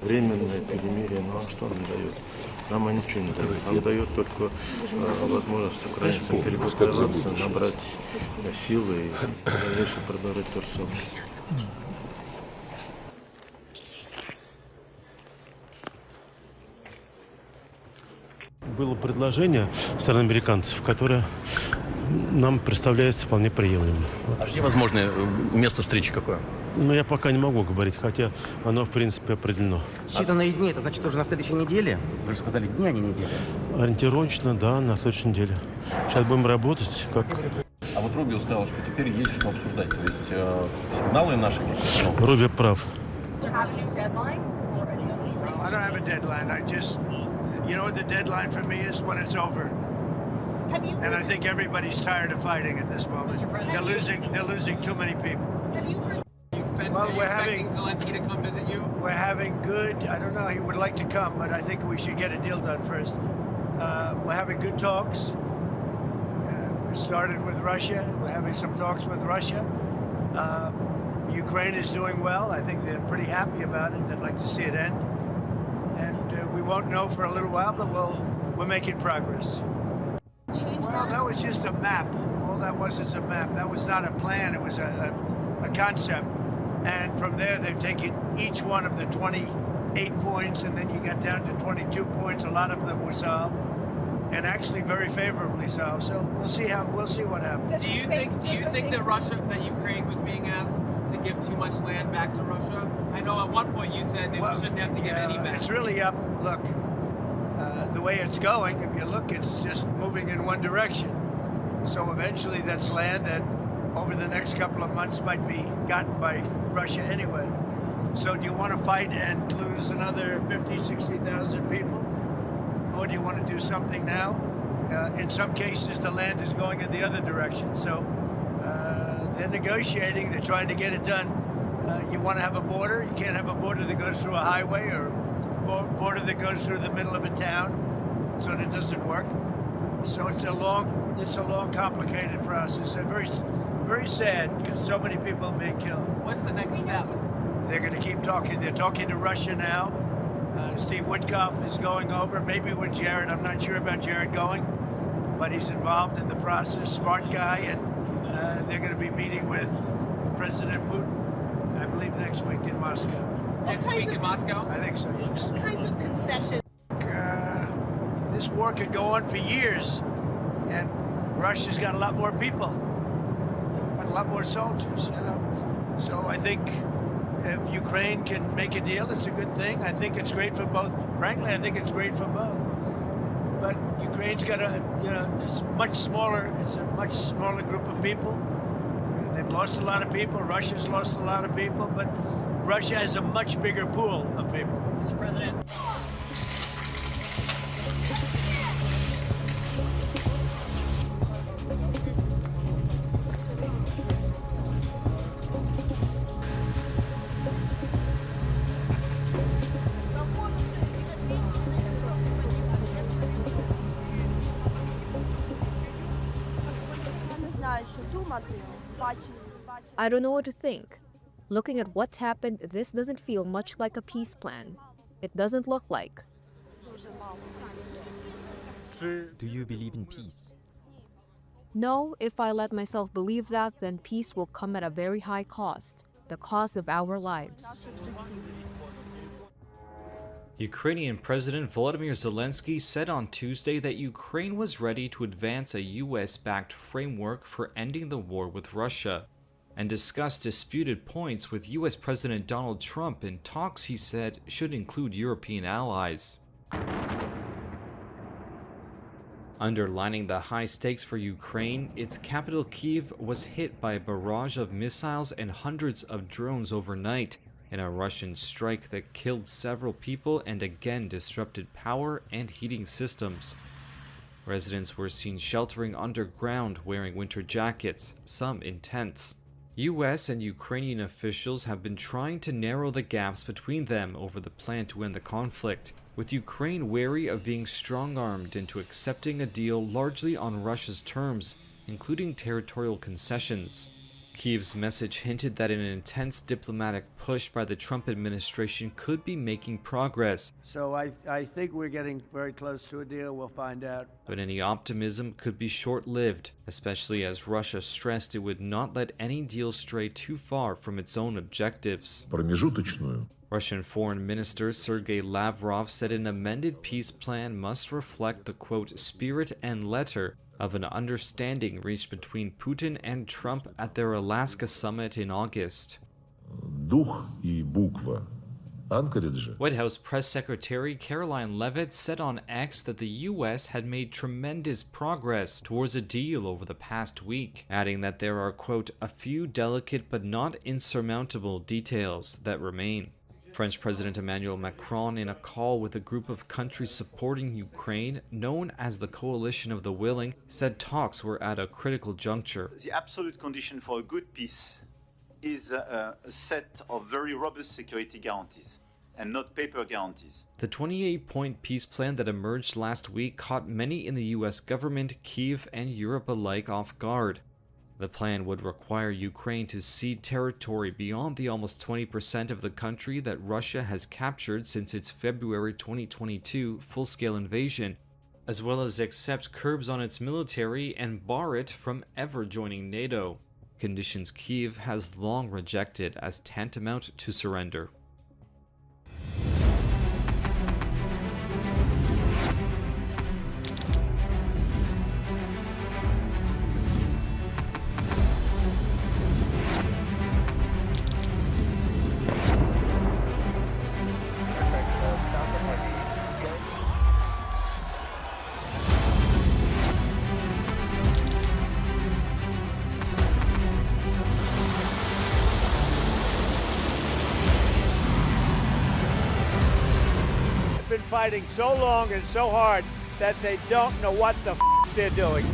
временное перемирие. Ну а что он дает? Нам он ничего не дает. Он дает только возможность украинцам перегруппироваться, набрать силы и дальше продолжать то же самое. Было предложение стороны американцев, которое нам представляется вполне приемлемым. А где возможное место встречи какое? Но я пока не могу говорить, хотя оно, в принципе, определено. Считанные дни, это значит уже на следующей неделе? Вы же сказали дни, а не недели. Ориентировочно, да, на следующей неделе. Сейчас будем работать как... А вот Рубио сказал, что теперь есть что обсуждать. То есть сигналы наши какие-то. Рубио прав. I don't have a deadline. You know what the deadline for me is? When it's over. And I think everybody's tired of fighting at this moment. They're losing too many people. Well, we're having Zelensky to come visit you. We're having good. I don't know. He would like to come, but I think we should get a deal done first. We're having good talks. We started with Russia. We're having some talks with Russia. Ukraine is doing well. I think they're pretty happy about it. They'd like to see it end. And we won't know for a little while, but we're making progress. Well, that was just a map. All that was is a map. That was not a plan. It was a concept. And from there, they've taken each one of the 28 points, and then you got down to 22 points. A lot of them were solved, and actually very favorably solved. So we'll see what happens. Do you think that Ukraine was being asked to give too much land back to Russia? I know at one point you said they shouldn't have to give any back. It's really up. Look, the way it's going, if you look, it's just moving in one direction. So eventually that's land that over the next couple of months might be gotten by Russia anyway. So do you want to fight and lose another 50, 60,000 people? Or do you want to do something now? In some cases, the land is going in the other direction. So they're negotiating, they're trying to get it done. You want to have a border, you can't have a border that goes through a highway or a border that goes through the middle of a town, so that doesn't work. So it's a long, complicated process, and very sad because so many people are being killed. What's the next step? They're going to keep talking. They're talking to Russia now. Steve Witkoff is going over, maybe with Jared. I'm not sure about Jared going, but he's involved in the process. Smart guy, and they're going to be meeting with President Putin, I believe, next week in Moscow. Next week in Moscow? I think so, yes. What kinds of concessions? This war could go on for years, and Russia's got a lot more people, got a lot more soldiers, you know. So I think if Ukraine can make a deal, it's a good thing. I think it's great for both. Frankly, I think it's great for both. But Ukraine's got it's a much smaller group of people. They've lost a lot of people. Russia's lost a lot of people, but Russia has a much bigger pool of people. Mr. President. I don't know what to think. Looking at what's happened, this doesn't feel much like a peace plan. It doesn't look like. Do you believe in peace? No, if I let myself believe that, then peace will come at a very high cost, the cost of our lives. Ukrainian President Volodymyr Zelensky said on Tuesday that Ukraine was ready to advance a US-backed framework for ending the war with Russia, and discuss disputed points with US President Donald Trump in talks he said should include European allies. Underlining the high stakes for Ukraine, its capital Kyiv was hit by a barrage of missiles and hundreds of drones overnight, in a Russian strike that killed several people and again disrupted power and heating systems. Residents were seen sheltering underground wearing winter jackets, some in tents. US and Ukrainian officials have been trying to narrow the gaps between them over the plan to end the conflict, with Ukraine wary of being strong-armed into accepting a deal largely on Russia's terms, including territorial concessions. Kyiv's message hinted that an intense diplomatic push by the Trump administration could be making progress. So I think we're getting very close to a deal. We'll find out. But any optimism could be short-lived, especially as Russia stressed it would not let any deal stray too far from its own objectives. Промежуточную. Russian Foreign Minister Sergei Lavrov said an amended peace plan must reflect the, quote, spirit and letter of an understanding reached between Putin and Trump at their Alaska summit in August. Дух и буква. Анкоридж. White House Press Secretary Caroline Leavitt said on X that the U.S. had made tremendous progress towards a deal over the past week, adding that there are, quote, a few delicate but not insurmountable details that remain. French President Emmanuel Macron, in a call with a group of countries supporting Ukraine, known as the Coalition of the Willing, said talks were at a critical juncture. The absolute condition for a good peace is a set of very robust security guarantees and not paper guarantees. The 28-point peace plan that emerged last week caught many in the U.S. government, Kyiv, and Europe alike off guard. The plan would require Ukraine to cede territory beyond the almost 20% of the country that Russia has captured since its February 2022 full-scale invasion, as well as accept curbs on its military and bar it from ever joining NATO. Conditions Kyiv has long rejected as tantamount to surrender. Been fighting so long and so hard that they don't know what the they're doing.